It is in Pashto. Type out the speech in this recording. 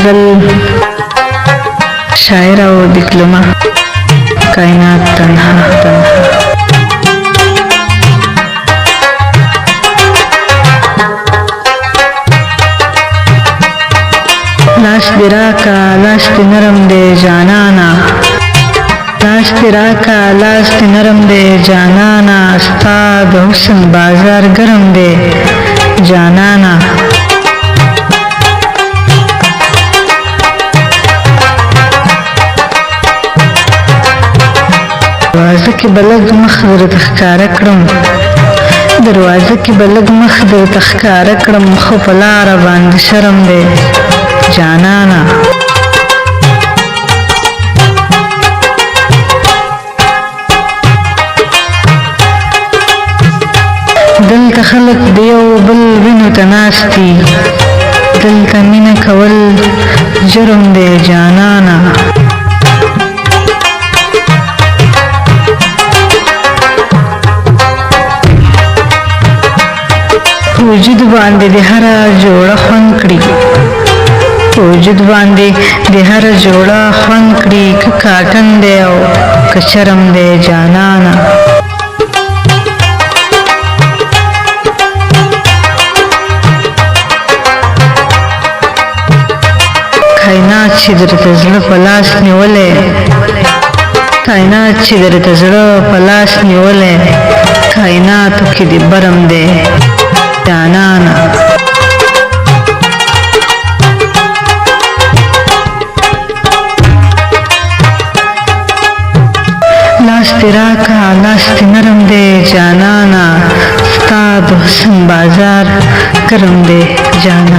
गजल शायर और डिप्लोमा कायनात तन्हा तन्हा। लाश दिरा का लाश नरम दे जानाना, लाश दिरा का लाश नरम दे जानाना, उस्ताद हुस्न बाजार गरम दे जानाना। दरवाज़े की बलग मख दर तख्कार कड़म, दरवाज़े की बलग मख दर तख्कार कड़म, खो पे लार बांध शर्म दे जानाना। دلته خلق د یو بل وینو ته ناستي، دلته مینه کول جرم دی جانانه. وجود باندې د هره جوړه خوند کړي، وجود باندې د هره جوړه خوند کړي، که کاټن دی او که شرم دی جانانه. کائنات چې درته زړه په لاس نیولې، کائنات چې درته زړه په لاس نیولې، کائناتو کې دې برم دی جانانه. لاس دې راکه لاس دې نرم دی جانانه، ستا د حسن بازار ګرم دی جانانه.